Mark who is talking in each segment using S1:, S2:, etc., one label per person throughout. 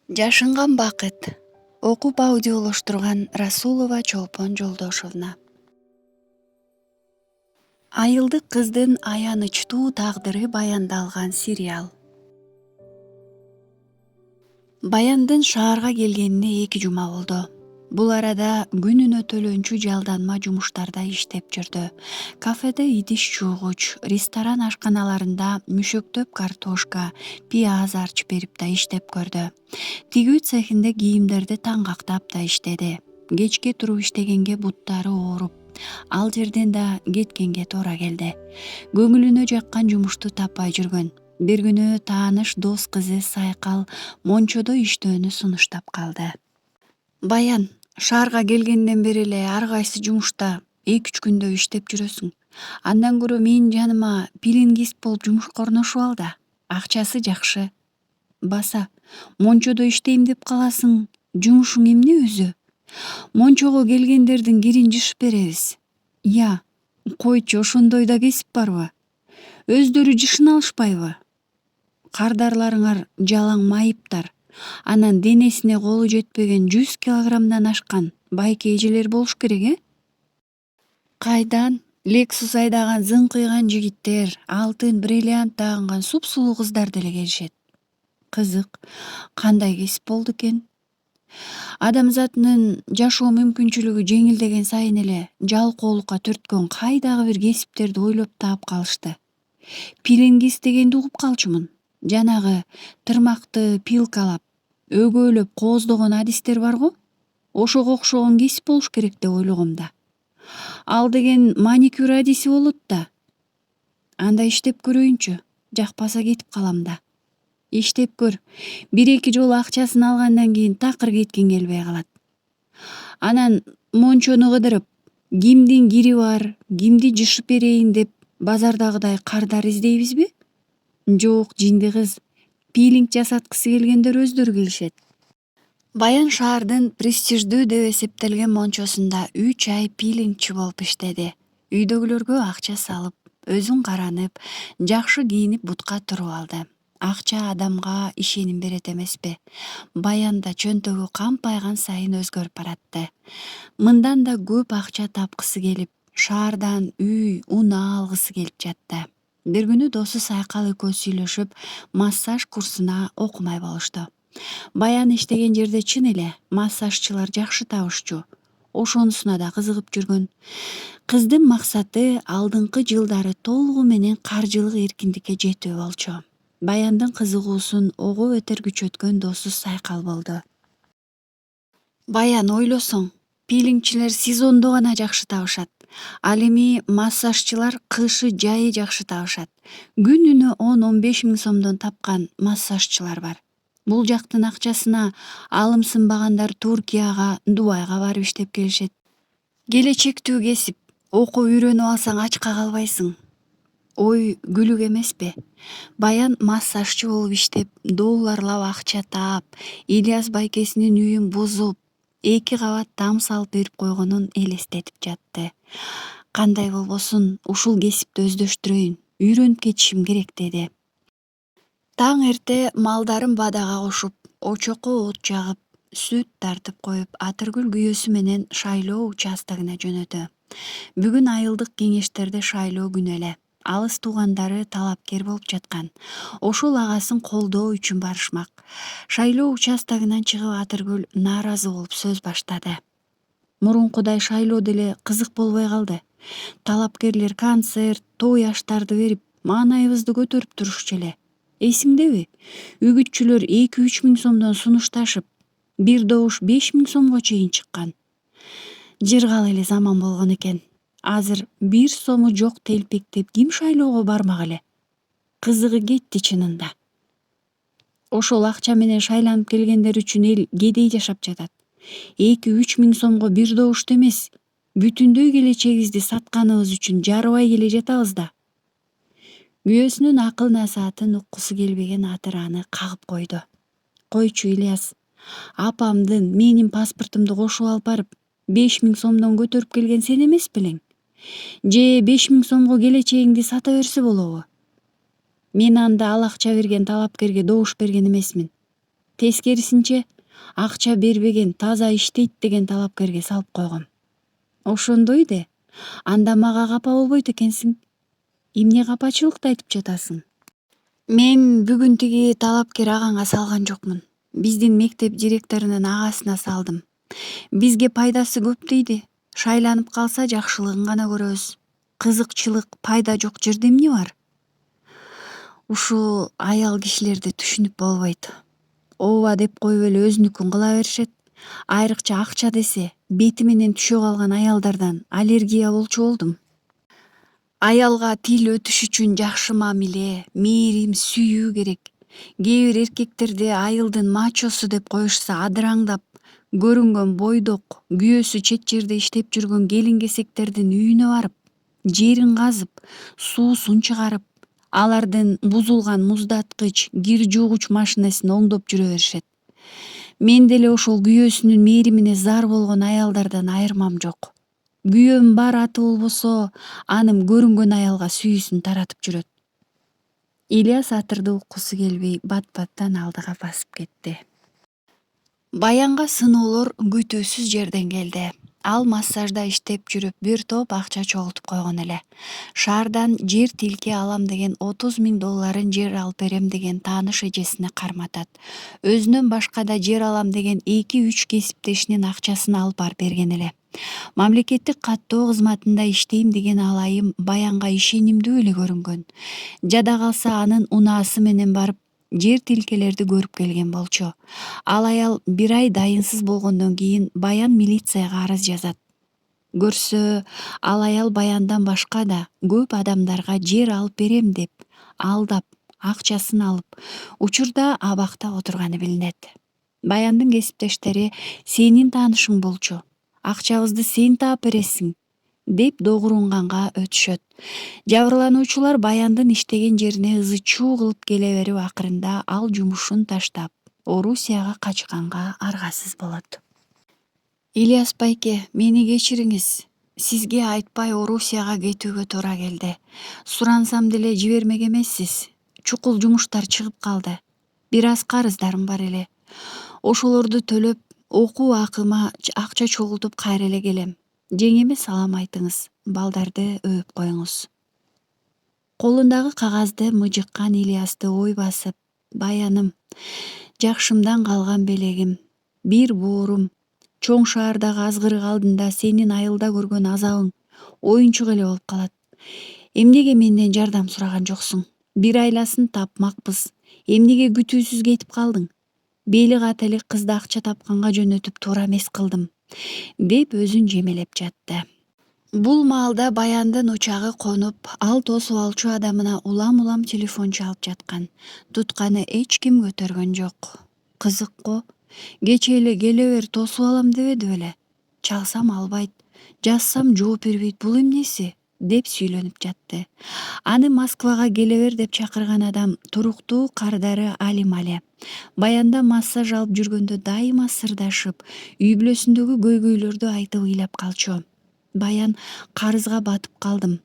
S1: Жашынган бакыт. Окуп аудиолоштурган Расулова Чолпон Жолдошовна. Айылдык кыздын аянычтуу тагдыры баяндалган сериал. Баяндын шаарга келгенине 2 жума болду. Бул арада күнүнө төлөнчү жалданма жумуштарда иштеп жүрдү. Кафеде идиш жуугуч, ресторан ашканаларында мүшөктөп картошка, пияз арчып берип да иштеп көрдү. Тигүү цехинде кийимдерди таңгактап да иштеди. Кечке туруп иштегенге буттары ооруп, ал жерден да кеткенге туура келди. Көңүлүнө жаккан жумушту таппай жүргөн. Бир күнү тааныш дос кызы Сайкал Мончодо иштөөнү сунуштап калды. Баян, шаарга келгенден бери эле ар кайсы жумушта 2-3 күндө иштеп жүрөсүң. Андан көрө менин жаныма пилингист болуп жумушка орношуп ал да. Акчасы жакшы. Баса, Мончодо иштейм деп каласың, жумушуң эмне өзү? Мончого келгендердин кирин жышып беребиз. Я, койчу, ошондой да кесип барбы? Өздөрү жышын алышпайбы? Кардарларыңар жалаң майыптар. Анан денесине колу жетпеген 100 килограммдан ашкан байке эжелер болуш керек, Кайдан? Лексус айдаган зыңкыйган жигиттер, алтын бриллиант тагынган супсулуу кыздар деле келишет. Кызык, кандай кесип болду экен? Адамзатынын жашоо мүмкүнчүлүгү жеңилдеген сайын эле жалкоолукка түрткөн кайдагы бир кесиптерди ойлоп таап калышты. Пилингист дегенди угуп калчумун. Жанагы тырмакты пилкалап, өгөөлөп кооздогон адистер бар го? Ошого окшогон кесип болуш керек деп ойлогом да. Ал деген маникюр адиси болот да. Анда иштеп көрөйүнчү, жакпаса кетип калам да. Иштеп көр. 1-2 жолу акчасын алгандан кийин такыр кеткиң келбей калат. Анан Мончону кыдырып, кимдин кири бар, кимди жышып берейин деп базардагыдай кардар издейбизби? Жок, жинди кыз. Пилинг жасаткысы келгендер өздөрү келишет. Баян шаардын престиждүү деп эсептелген Мончосунда 3 ай пилингчи болуп иштеди. Үйдөгүлөргө акча салып, өзүн каранып, жакшы кийинип бутка туруп алды. Акча адамга ишеним берет эмеспи? Баян да чөнтөгү кампайган сайын өзгөрүп баратты. Мындан да көп акча тапкысы келип, шаардан үй, унаа алгысы келип жатты. Бир күнү досу Сайкал экөө сүйлөшүп, массаж курсуна окумай болушту. Баян иштеген жерде чын эле массажчылар жакшы табышчу. Ошонусуна да кызыгып жүргөн. Кыздын максаты алдыңкы жылдары толугу менен каржылык эркиндикке жетүү болчу. Баяндын кызыгуусун ого бетер күчөткөн досу Сайкал болду. Баян, ойлосоң, пилингчилер сезондо гана жакшы табышат. Ал эми массажчылар кышы жайы жакшы табышат. Күнүнө 10-15 миң сомдон тапкан массажчылар бар. Бул жактын акчасына алым сынбагандар Туркияга, Дубайга барып иштеп келишет. Келечектүү кесип, окуп үйрөнүп алсаң ачка калбайсың. Ой, күлүк эмеспи? Баян массажчы болуп иштеп, долларлап акча таап, Ильяс байкесинин үйүн бузуп, 2 кабат там салып берип койгонун элестетип жатты. Кандай болбосун, ушул кесипти өздөштүрөйүн, үйрөнүп кетишим керек деди. Таң эрте малдарын бадага кошуп, очокко от жагып, сүт тартып коюп, Атыргүл күйөөсү менен шайлоо участогуна жөнөдү. Бүгүн айылдык кеңештерде шайлоо күнү эле. Алыс туугандары талапкер болуп жаткан. Ошол агасын колдоо үчүн барышмак. Шайлоо участогунан чыгып Атыргүл нааразы болуп сөз баштады. Мурункудай шайлоо деле кызык болбой калды. Талапкерлер концерт, той аштарды берип, маанайыбызды көтөрүп турушчу эле. Эсиңдеби? Үгүтчүлөр 2-3 миң сомдон сунушташып, бир добуш 5 миң сомго чейин чыккан. Жыргал эле заман болгон экен. Азыр 1 сому жок телпектеп ким шайлоого бармак эле? Кызыгы кетти чынында. Ошол акча менен шайланып келгендер үчүн эл кедей жашап жатат. 2-3 миң сомго бир добушту эмес, бүтүндөй келечегибизди сатканыбыз үчүн жарыбай келе жатабыз да. Күйөөсүнүн акыл насаатын уккусу келбеген Атыр аны кагып койду. Койчу Ильяс, апамдын, менин паспортумду кошуп алып барып, 5 миң сомдон көтөрүп келген сен эмес белең? Же 5 миң сомго келечегиңди сата берсе болобу? Мен анда ал акча берген талапкерге добуш берген эмесмин. Тескерисинче акча бербеген, таза иштейт деген талапкерге салып койгом. Ошондой де. Анда мага капа болбойт экенсиң. Эмне капачылыкты айтып жатасың? Мен бүгүн тиги талапкер аганга салган жокмун. Биздин мектеп директорунун агасына салдым. Бизге пайдасы көп дейди. Шайланып калса жакшылыгын гана көрөбүз. Кызыкчылык, пайда жок жерде эмне бар? Ушул аял кишилерди түшүнүп болбойт. Ооба деп коюп эле өзүнүкүн кыла беришет. Айрыкча акча десе, бети менен түшө калган аялдардан аллергия болчу болдум. Аялга тил өтүш үчүн жакшы мамиле, мээрим, сүйүү керек. Кээ бир эркектерди айылдын мачосу деп коюшса адыраңдап, көрүнгөн бойдок, күйөөсү чет жерде иштеп жүргөн келин кесектердин үйүнө барып, жерин казып, суусун чыгарып, алардын бузулган муздаткыч, кир жуугуч машинесин оңдоп жүрө беришет. Мен деле ошол күйөөсүнүн мээримине зар болгон аялдардан айырмам жок. Күйөөм бар аты болбосо, анын көрүнгөн аялга сүйүүсүн таратып жүрөт. Ильяс атырды уккусу келбей бат-баттан алдыга басып кетти. Баянга сыноолор күтүүсүз жерден келди. Ал массажда иштеп жүрүп бир топ акча чогултуп койгон эле. Шаардан жер тилке алам деген $30,000 жер алып берем деген тааныш эжесине карматат. Өзүнөн башка да жер алам деген 2-3 кесиптешинин акчасын алып барып берген эле. Мамлекеттик каттоо кызматында иштейм деген ал айым Баянга ишенимдүү эле көрүнгөн. Жада калса анын унаасы менен барып жер тилкелерди көрүп келген болчу. Ал аял бир ай дайынсыз болгондон кийин Баян милицияга арыз жазат. Көрсө, ал аял Баяндан башка да көп адамдарга жер алып берем деп, алдап, акчасын алып, учурда абакта отурганы билинет. Баяндын кесиптештери сенин таанышың болчу, акчабызды сен таап бересиң, деп догурунганга өтүшөт. Жабырлануучулар Баяндын иштеген жерине ызы чуу кылып келе берип акырында ал жумушун таштап, Орусияга качканга аргасыз болот. Ильяс байке, мени кечириңиз. Сизге айтпай Орусияга кетүүгө туура келди. Сурансам деле жибермек эмессиз. Чукул жумуштар чыгып калды. Бир аз карыздарым бар эле. Ошолорду төлөп, окуу акыма акча чогултуп кайра эле келем. Жеңеме салам айтыңыз, балдарды өөп коюңуз. Колундагы кагазды мыжыккан Ильясты ой басып, Баяным, жакшымдан калган белегим, бир боорум, чоң шаардагы азгырык алдында сенин айылда көргөн азабың оюнчук эле болуп калат. Эмнеге менден жардам сураган жоксуң? Бир айласын тапмакпыз. Эмнеге күтүүсүз кетип калдың? Бели ката элек кызды акча тапканга жөнөтүп туура эмес кылдым, деп өзүн жемелеп жатты. Бул маалда Баяндын учагы конуп, ал тосуп алчу адамына улам-улам телефон чалып жаткан. Тутканы эч ким көтөргөн жок. Кызык го. Кечээ эле келе бер тосуп алам дебеди беле? Чалсам албайт, жазсам жооп бербейт, бул эмнеси? Деп сүйлөнүп жатты. Аны Москвага келе бер деп чакырган адам туруктуу кардары Алимале. Баянда массаж алып жүргөндө дайыма сырдашып, үй бүлөсүндөгү көйгөйлөрдү айтып ыйлап калчу. Баян, карызга батып калдым.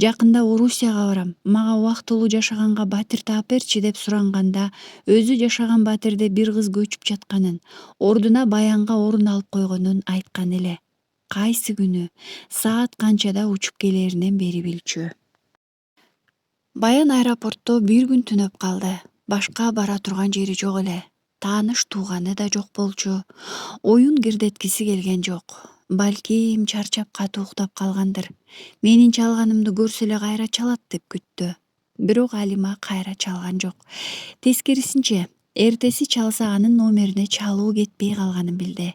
S1: Жакында Орусияга барам. Мага убактылуу жашаганга батир таап берчи деп суранганда, өзү жашаган батирде бир кыз көчүп жатканын, ордуна Баянга орун алып койгонун айткан эле. Кайсы күнү, саат канчада учуп келеринен бери билчү. Баян аэропортто бир күн түнөп калды. Башка бара турган жери жок эле. Тааныш тууганы да жок болчу. Оюн кирдеткиси келген жок. Балким чарчап катуу уктап калгандыр. Менин чалганымды көрсө эле кайра чалат деп күттү. Бирок Алима кайра чалган жок. Тескерисинче, эртеси чалса анын номерине чалуу кетпей калганын билди.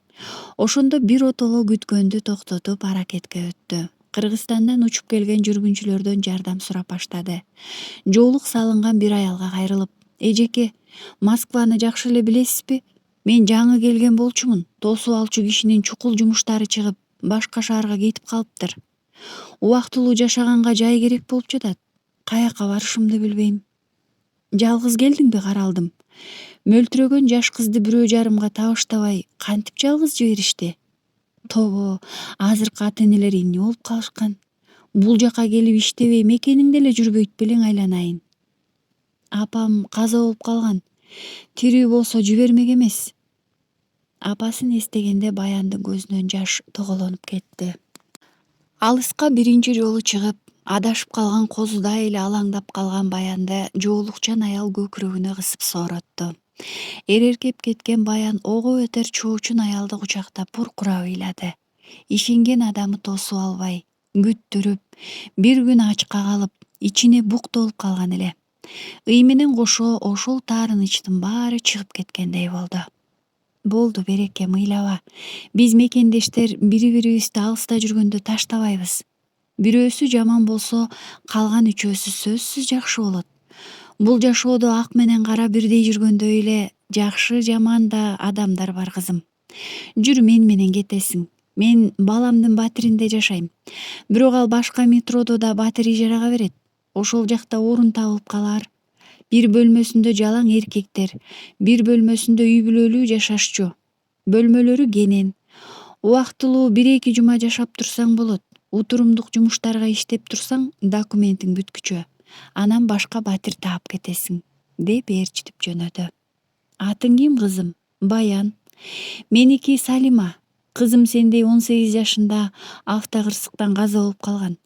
S1: Ошондо бир отоло күткөндү токтотуп аракетке өттү. Кыргызстандан учуп келген жүргүнчүлөрдөн жардам сурап баштады. Жоолук салынган бир аялга кайрылып, эжеке, Москваны жакшы эле билесизби? Мен жаңы келген болчумун. Тосуп алчу кишинин чукул жумуштары чыгып, башка шаарга кетип калыптыр. Убактылуу жашаганга жай керек болуп жатат. Каяка барышымды билбейм. Жалгыз келдиңби каралдым? Мөлтүрөгөн жаш кызды бирөө жарымга табыштабай, кантип жалгыз жиберишти? Тобо, азыркы ата энелер эмне болуп калышкан? Бул жака келип иштебей мекениңде эле жүрбөйт белең айланайын. Апам каза болуп калган. Тирүү болсо жибермек эмес. Апасын эстегенде Баяндын көзүнөн жаш тоголонуп кетти. Алыска биринчи жолу чыгып, адашып калган козудай эле алаңдап калган Баянды жоолукчан аял көкүрөгүнө кысып сооротту. Эреркеп кеткен Баян ого өтөр чоочун аялды кучактап буркурап ыйлады. Ишенген адамы тосуп албай, күттүрүп, бир күн ачка калып, ичине бук толуп калган эле. Ый менен кошо ошол таарынычтын баары чыгып кеткендей болду. Болду Берекем, ыйлаба. Биз мекендештер бири-бирибизди алыста жүргөндө таштабайбыз. Бирөөсү жаман болсо, калган үчөөсү сөзсүз жакшы болот. Бул жашоодо ак менен кара бирдей жүргөндөй эле жакшы жаман да адамдар бар, кызым. Жүр, мен менен кетесиң. Мен баламдын батиринде жашайм. Бирок ал башка метродо да батир ижарага берет. Ошол жакта орун табылып калар. Бир бөлмөсүндө жалаң эркектер, бир бөлмөсүндө үй бүлөлүү жашашчу. Бөлмөлөрү кенен. Убактылуу 1-2 жума жашап турсаң болот. Утурумдук жумуштарга иштеп турсаң, документиң бүткүчө. Анан башка батир таап кетесиң, деп ээрчитип жөнөдү. Атың ким, кызым? Баян. Меники Салима. Кызым сендей 18 жашында автокырсыктан каза болуп калган.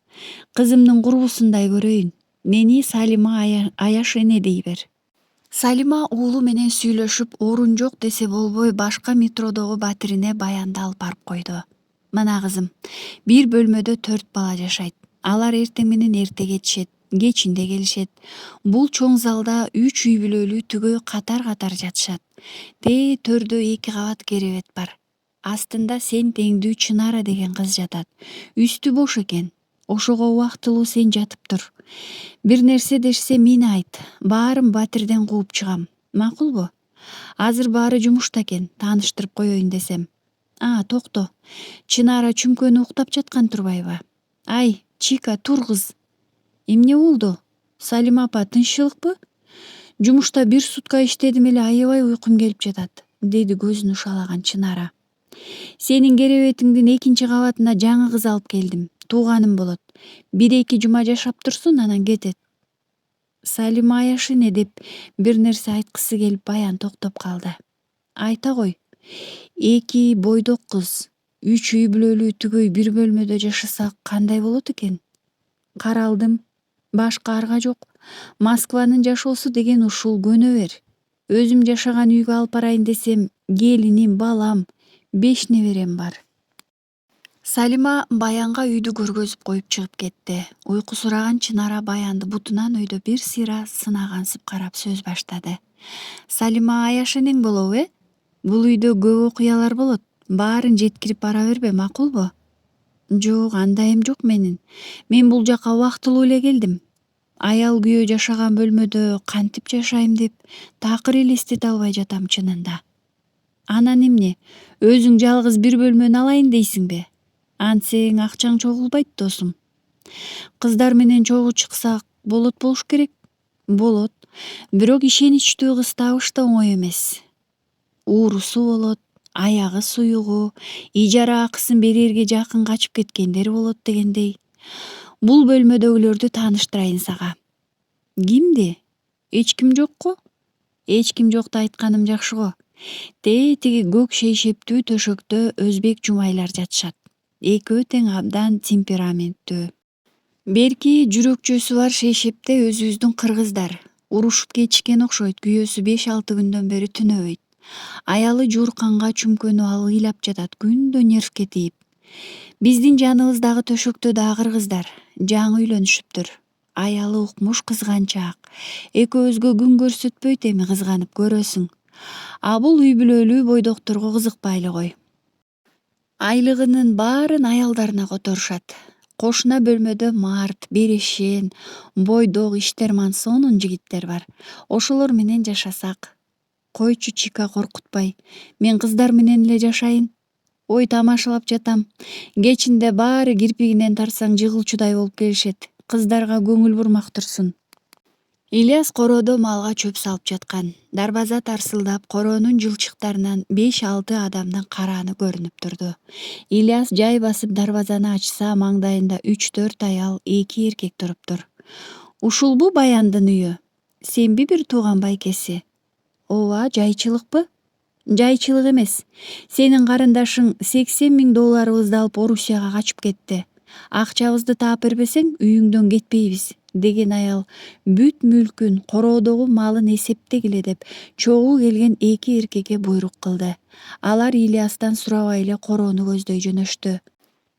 S1: Кызымдын курбусундай көрөйүн. Мени Салима Аяш эне дей бер. Салима уулу менен сүйлөшүп, орун жок десе болбой, башка метродогу батирине Баянды алып барып койду. Мына кызым, бир бөлмөдө 4 бала жашайт. Алар эртең менен эрте кетишет, кечинде келишет. Бул чоң залда 3 үй бүлөлүү түгөй катар-катар жатышат. Төрдө 2 кабат керебет бар. Астында сен теңдүү Чынара деген кыз жатат. Үстү бош экен. Ошого убактылуу сен жатып тур. Бир нерсе дешсе мени айт. Баарын батирден кууп чыгам. Макулбу? Азыр баары жумушта экен, тааныштырып коеюн десем. Токто. Чынара чүмкөнү уктап жаткан турбайбы? Ай, Чика, тур кыз. Эмне болду? Салима апа, тынччылыкпы? Жумушта 1 сутка иштедим эле, аябай уйкум келип жатат, деди көзүн ушалаган Чынара. Сенин керебетиңдин 2 кабатына жаңы кыз алып келдим. Тууганым болот. 1-2 жума жашап турсун, анан кетет. Салима Аяш эне, деп бир нерсе айткысы келип Баян токтоп калды. Айта кой. 2 бойдок кыз, 3 үй бүлөлүү түгөй бир бөлмөдө жашаса кандай болот экен? Каралдым. Башка арга жок. Москванын жашоосу деген ушул, көнө бер. Өзүм жашаган үйгө алып барайын десем, келиним, балам, 5 неберем бар. Салима Баянга үйдү көргөзүп коюп чыгып кетти. Уйкусураган Чынара Баянды бутунан өйдө бир сыйра сынагансып карап сөз баштады. Салима Аяш энең болобу, Бул үйдө көп окуялар болот. Баарын жеткирип бара бербе, макулбу? Жок, андайым жок менин. Мен бул жака убактылуу эле келдим. Аял күйөө жашаган бөлмөдө кантип жашайм деп такыр элестете албай жатам чынында. Анан эмне? Өзүң жалгыз бир бөлмөнү алайын дейсиңби? Антсең акчаң чогулбайт, досум. Кыздар менен чогуу чыксак болот болуш керек. Болот. Бирок ишеничтүү кыз табыш да оңой эмес. Уурусу болот, аягы суюгу, ижара акысын берерге жакын качып кеткендер болот дегендей. Бул бөлмөдөгүлөрдү тааныштырайын сага. Кимди? Эч ким жокко? Эч ким жокто айтканым жакшы го. Тиги көк шейшептүү төшөктө өзбек жумайлар жатышат. Экөө тең абдан темпераменттүү. Берки жүрөкчөсү бар шейшепте өзүбүздүн кыргыздар. Урушуп кетишкен окшойт, күйөөсү 5-6 күндөн бери түнөбөйт. Аялы жуурканга чүмкөнү алып ыйлап жатат, күндө нервке тийип. Биздин жаныбыздагы төшөктө да кыргыздар. Жаңы үйлөнүшүптүр. Аялы укмуш, кызганчаак. Экөөбүзгө күн көрсөтпөйт, эми кызганып көрөсүң. А бул үй бүлөлүү бойдокторго кызыкпай эле кой. Айлыгынын баарын аялдарына которушат. Кошуна бөлмөдө Март, Берешен, бойдок, иштерман сонун жигиттер бар. Ошолор менен жашасак. Койчу Чика, коркутпай. Мен кыздар менен эле жашайын. Ой, тамашалап жатам. Кечинде баары кирпигинен тарсаң жыгылчудай болуп келишет. Кыздарга көңүл бурмак турсун. Ильяс короодо малга чөп салып жаткан. Дарбаза тарсылдап, короонун жылчыктарынан 5-6 адамдын карааны көрүнүп турду. Ильяс жай басып дарбазаны ачса, маңдайында 3-4 аял, 2 эркек туруптур. Ушулбу Баяндын үйү? Сенби бир тууган байкеси? Ооба, жайчылыкпы? Жайчылык эмес. Сенин карындашың $80.000 алып Орусияга качып кетти. Акчабызды таап бербесең, үйүңдөн кетпейбиз, деген аял бүт мүлкүн, короодогу малын эсептегиле деп чогуу келген эки эркекке буйрук кылды. Алар Ильястан сурабай эле короону көздөй жөнөштү.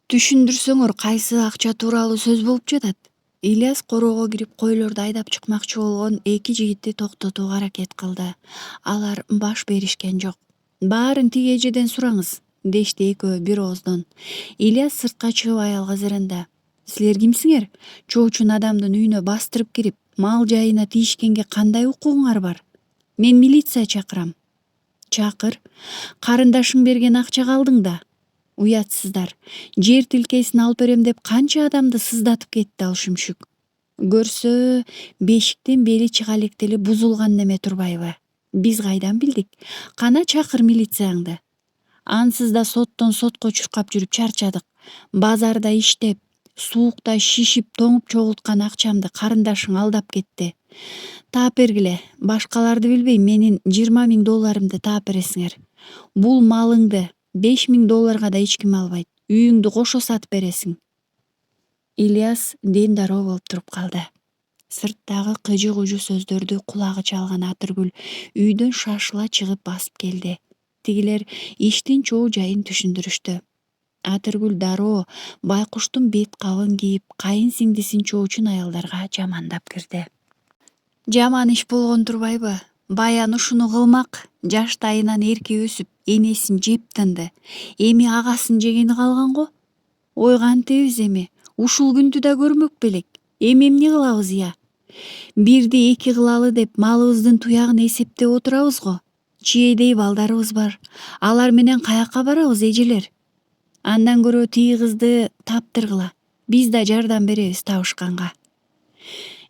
S1: Түшүндүрсөңөр, кайсы акча тууралуу сөз болуп жатат? Ильяс короого кирип койлорду айдап чыкмакчы болгон эки жигитти токтотууга аракет кылды. Алар баш беришкен жок. Баарын тиги эжеден сураңыз, дешти экөө бир ооздон. Ильяс сыртка чыгып аялга зырынды. Силер кимсиңер? Чоочун адамдын үйүнө бастырып кирип, мал жайына тийишкенге кандай укугуңар бар? Мен милиция чакырам. Чакыр. Карындашың берген акча калдың да. Уятсыздар. Жер тилкесин алып берем деп канча адамды сыздатып кетти ал шүмшүк. Көрсө, бешиктин бели чыгалектели бузулган неме турбайбы? Биз кайдан билдик? Кана чакыр милицияңды. Ансыз да соттон сотко чуркап жүрүп чарчадык. Базарда иштеп, суукта шишип тоңуп чогулткан акчамды карындашың алдап кетти. Таап бергиле. Башкаларды билбейм, менин $20.000 таап бересиңер. Бул малыңды $5.000 да эч ким албайт. Үйүңдү кошо сатып бересиң. Ильяс ден дароо болуп туруп калды. Сырттагы кыжы-кужу сөздөрдү кулагы чалган Атыргүл үйдөн шашыла чыгып басып келди. Тигилер иштин чоо жайын түшүндүрүштү. Атыргүл дароо байкуштун бет кабын кийип, кайын сиңдисин чоочун аялдарга жамандап кирди. Жаман иш болгон турбайбы? Баян ушуну кылмак, жаштайынан эрки өсүп, энесин жеп тынды. Эми агасын жегени калган го? Ой, кантебиз эми? Ушул күндү да көрмөк белек. Эми эмне кылабыз я? Бирди эки кылалы деп малыбыздын туягын эсептеп отурабыз го. Чиедей балдарыбыз бар. Алар менен каяка барабыз, эжелер? Андан көрө тиги кызды таптыргыла. Биз да жардам беребиз табышканга.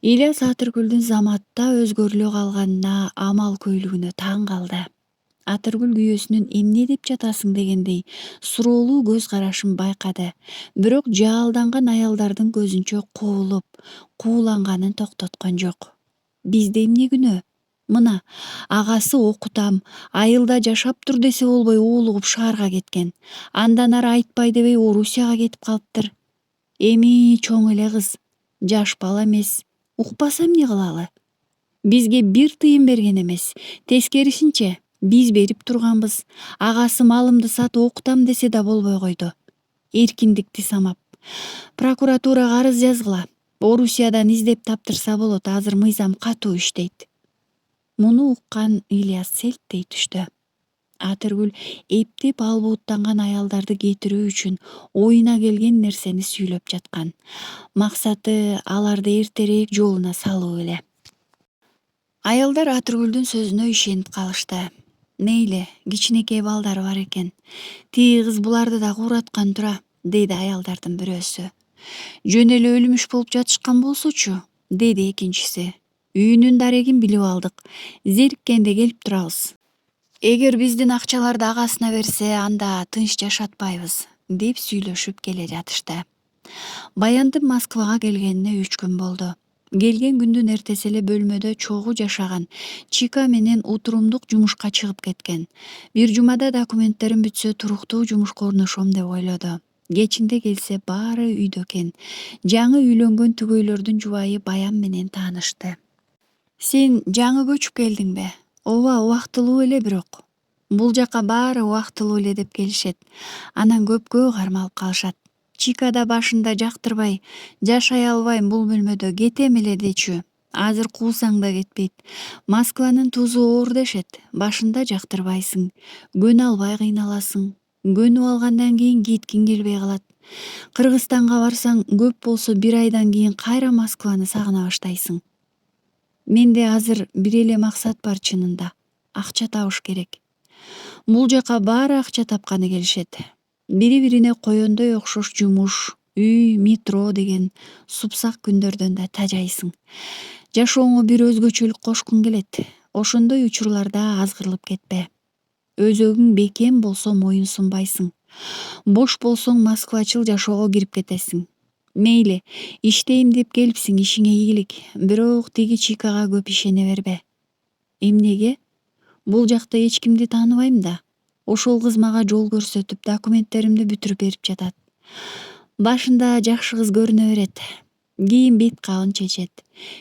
S1: Ильяс Атыргүлдүн заматта өзгөрүлө калганына, амал көйлүгүнө таң калды. Атыргүл күйөөсүнүн эмне деп жатасың дегендей суроолуу көз карашын байкады. Бирок жаалданган аялдардын көзүнчө куулуп, кууланганын токтоткон жок. Бизде эмне күнөө? Мына, агасы окутам, айылда жашап тур десе болбой уулугуп шаарга кеткен. Андан ары айтпай дебей Орусияга кетип калыптыр. Эми чоң эле кыз, жаш бала эмес. Укпаса эмне кылалы? Бизге бир тыйын берген эмес. Тескерисинче, биз берип турганбыз. Агасы малымды сатып окутам десе да болбой койду. Эркиндикти самап. Прокуратурага арыз жазгыла. Орусиядан издеп таптырса болот, азыр мыйзам катуу иштейт. Муну уккан Ильяс селттей түштү. Атыргүл эптеп албууттанган аялдарды кетирүү үчүн оюна келген нерсени сүйлөп жаткан. Максаты аларды эртерээк жолуна салуу эле. Аялдар Атыргүлдүн сөзүнө ишенип калышты. Мейли, кичинекей балдары бар экен. Тиги кыз буларды да куураткан тура, деди аялдардын бирөөсү. Жөн эле өлүмүш болуп жатышкан болсочу, деди экинчиси. Үйүнүн дарегин билип алдык. Зериккенде келип турабыз. Эгер биздин акчаларды агасына берсе, анда тынч жашатпайбыз, деп сүйлөшүп келе жатышты. Баяндын Москвага келгенине 3 күн болду. Келген күндүн эртеси эле бөлмөдө чогуу жашаган Чика менен утурумдук жумушка чыгып кеткен. Бир жумада документтерим бүтсө туруктуу жумушка орношом деп ойлоду. Кечинде келсе баары үйдө экен. Жаңы үйлөнгөн түгөйлөрдүн жубайы Баян менен таанышты. Сен жаңы көчүп келдиңби? Ооба, убактылуу эле бирок. Бул жака баары убактылуу эле деп келишет. Анан көпкө кармалып калышат. Чика да башында жактырбай, жашай албайм бул бөлмөдө, кетем эле дечү. Азыр куусаң да кетпейт. Москванын тузу оор дешет. Башында жактырбайсың, көнө албай кыйналасың. Көнүп алгандан кийин кеткиң келбей калат. Кыргызстанга барсаң, көп болсо 1 айдан кийин кайра Москваны сагына баштайсың. Менде азыр бир эле максат бар чынында. Акча табыш керек. Бул жака баары акча тапканы келишет. Бири-бирине коёндой окшош жумуш, үй, метро деген супсак күндөрдөн да тажайсың. Жашооңо бир өзгөчөлүк кошкуң келет. Ошондой учурларда азгырылып кетпе. Өзөгүң бекем болсо моюн сунбайсың. Бош болсоң москвачыл жашоого кирип кетесиң. Мейли, иштейм деп келипсиң, ишиңе ийгилик. Бирок тиги Чикага көп ишене бербе. Эмнеге? Бул жакта эч кимди тааныбайм да. Ошол кыз мага жол көрсөтүп, документтеримди бүтүрүп берип жатат. Башында жакшы кыз көрүнө берет. Кийин бет кабын чечет.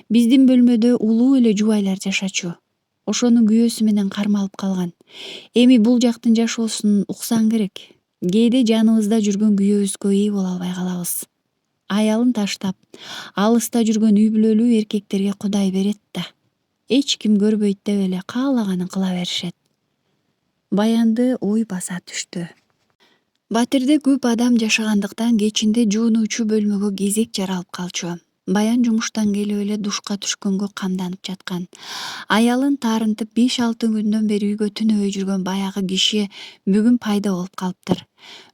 S1: Биздин бөлмөдө улуу эле жубайлар жашачу. Ошонун күйөөсү менен кармалып калган. Эми бул жактын жашоосун уксаң керек. Кээде жаныбызда жүргөн күйөөбүзгө ээ боло албай калабыз. Аялын таштап, алыста жүргөн үй бүлөлүү эркектерге Кудай берет да. Эч ким көрбөйт деп эле каалаганын кыла беришет. Баянды ой баса түштү. Батирде көп адам жашагандыктан кечинде жуунуучу бөлмөгө кезек жаралып калчу. Баян жумуштан келип эле душка түшкөнгө камданып жаткан. Аялын таарынтып 5-6 күндөн бери үйгө түнөбөй жүргөн баягы киши бүгүн пайда болуп калыптыр.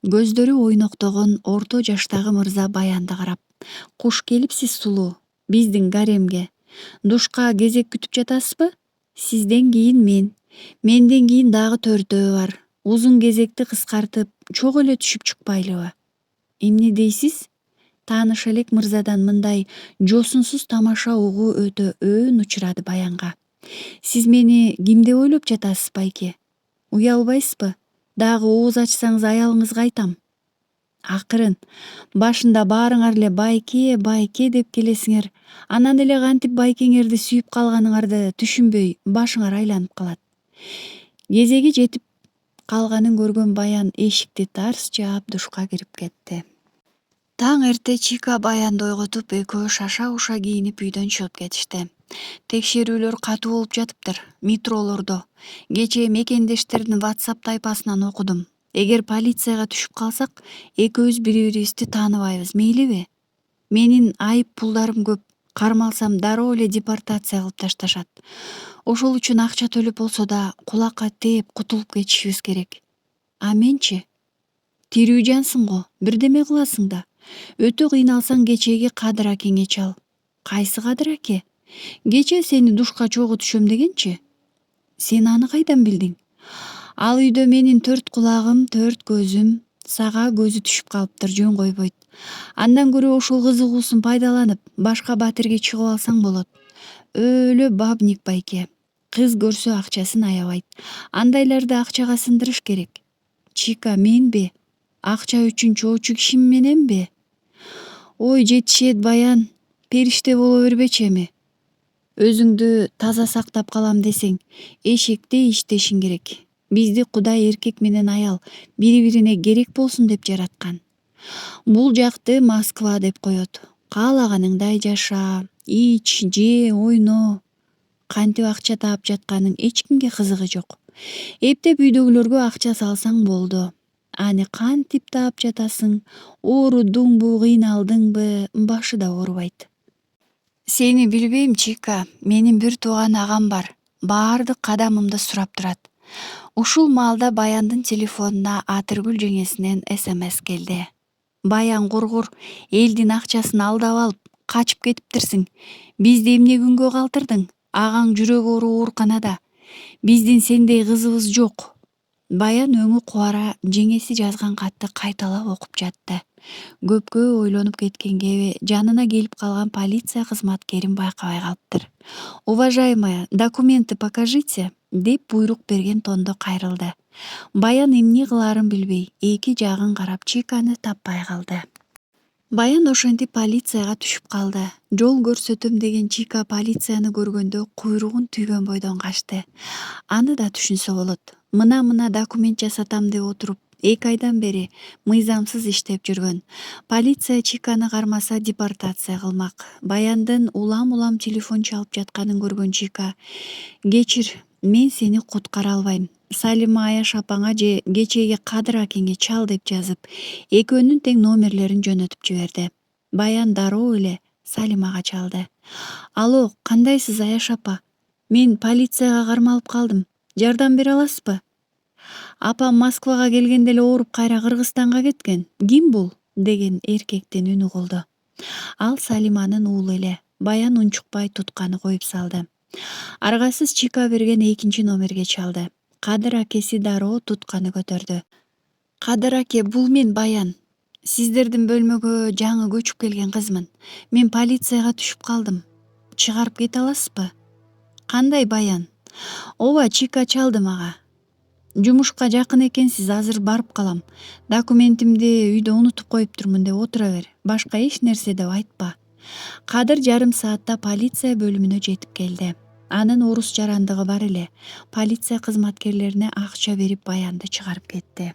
S1: Көздөрү ойноктогон орто жаштагы мырза Баянды карап: "Куш келипсиз сулуу, биздин гаремге. Душка кезек күтүп жатасызбы? Сизден кийин мен. Менден кийин дагы 4 бар. Узун кезекти кыскартып, чок эле түшүп чыкпайлыбы?" Эмне дейсиз? Тааныш элек мырзадан мындай жосунсуз тамаша угуу өтө өөн учурады Баянга. "Сиз мени ким деп ойлоп жатасыз, байке? Уялбайсызбы? Дагы ооз ачсаңыз аялыңызга айтам." Акырын, башында баарыңар эле байке, байке деп келесиңер, анан эле кантип байкеңерди сүйүп калганыңарды түшүнбөй башыңар айланып калат. Кезеги жетип калганын көргөн Баян эшикти тарс жаап душка кирип кетти. Таң эрте Чика Баянды ойготуп, экөө шаша-уша кийинип үйдөн чыгып кетишти. Текшерүүлөр катуу болуп жатыптыр, метролордо. Кечээ мекендештердин WhatsApp тайпасынан окудум. Эгер полицияга түшүп калсак, экөөбүз бири-бирибизди тааныбайбыз, мейлиби? Менин айып пулдарым көп. Кармалсам дароо эле депортация кылып ташташат. Ошол үчүн акча төлөп болсо да кулакка тээп кутулуп кетишибиз керек. А менчи? Тирүү жансың го, бирдеме кыласың да. Өтө кыйналсаң кечеги Кадыр акеңе чал. Кайсы Кадыр аке? Кечээ сени душка чогуу түшөм дегенчи? Сен аны кайдан билдиң? Ал үйдө менин 4 кулагым, 4 көзүм, сага көзү түшүп калыптыр, жөн койбойт. Андан көрө ошол кызыгуусун пайдаланып, башка батирге чыгып алсаң болот. Өлө бабник байке. Кыз көрсө акчасын аябайт. Андайларды акчага сындырыш керек. Чика менби? Акча үчүн чоочу киши мененби? Ой жетишет Баян, периште боло бербечи эми. Өзүңдү таза сактап калам десең, эшектей иштешиң керек. Бизди Кудай эркек менен аял бири-бирине керек болсун деп жараткан. Бул жакты Москва деп коет. Каалаганыңдай жаша, ич, же, ойно. Кантип акча таап жатканың эч кимге кызыгы жок. Эптеп үйдөгүлөргө акча салсаң болду. Аны кантип таап жатасың? Оорудуңбу, кыйналдыңбы? Башы да оорубайт. Сени билбейм, Чика. Менин бир тууган агам бар. Баардык кадамымды сурап турат. Ушул маалда Баяндын телефонуна Атыргүл жеңесинен СМС келди. Баян кургур, элдин акчасын алдап алып, качып кетиптирсиң. Бизди эмне күнгө калтырдың? Агаң жүрөк оору ооруканада. Биздин сендей кызыбыз жок. Баян өңү кубара жеңеси жазган катты кайталап окуп жатты. Көпкө ойлонуп кеткенге жанына келип калган полиция кызматкерин байкабай калыптыр. "Уважаемая, документы покажите" деп буйрук берген тондо кайрылды. Баян эмне кылаарын билбей, эки жагын карап Чиканы таппай калды. Баян ошентип полицияга түшүп калды. Жол көрсөтөм деген Чика полицияны көргөндө куйругун түйгөн бойдон качты. Аны да түшүнсө болот. Мына документ жасатам деп отуруп 2 айдан бери мыйзамсыз иштеп жүргөн. Полиция Чиканы кармаса депортация кылмак. Баяндын улам телефон чалып жатканын көргөн Чика: "Кечир, мен сени куткара албайм. Салима Аяш апаңа же кечеги Кадыр акеңе чал" деп жазып, экөөнүн тең номерлерин жөнөтүп жиберди. Баян дароо эле Салимага чалды. "Алло, кандайсыз Аяш апа? Мен полицияга кармалып калдым. Жардам бере аласызбы? Апам Москвага келгенде эле ооруп кайра Кыргызстанга кеткен. Ким бул?" деген эркектин үнү угулду. Ал Салиманын уулу эле. Баян унчукпай тутканы коюп салды. Аргасыз Чика берген 2 номерге чалды. Кадыр акеси дароо тутканы көтөрдү. "Кадыр аке, бул мен Баян. Сиздердин бөлмөгө жаңы көчүп келген кызмын. Мен полицияга түшүп калдым. Чыгарып кете аласызбы?" "Кандай Баян? Ооба, Чика чалды мага. Жумушка жакын экенсиз, азыр барып калам. Документимди үйдө унутуп коюптурмун деп отура бер. Башка эч нерсе деп айтпа. Кадыр жарым саатта полиция бөлүмүнө жетип келди. Анын орус жарандыгы бар эле. Полиция кызматкерлерине акча берип баянды чыгарып кетти.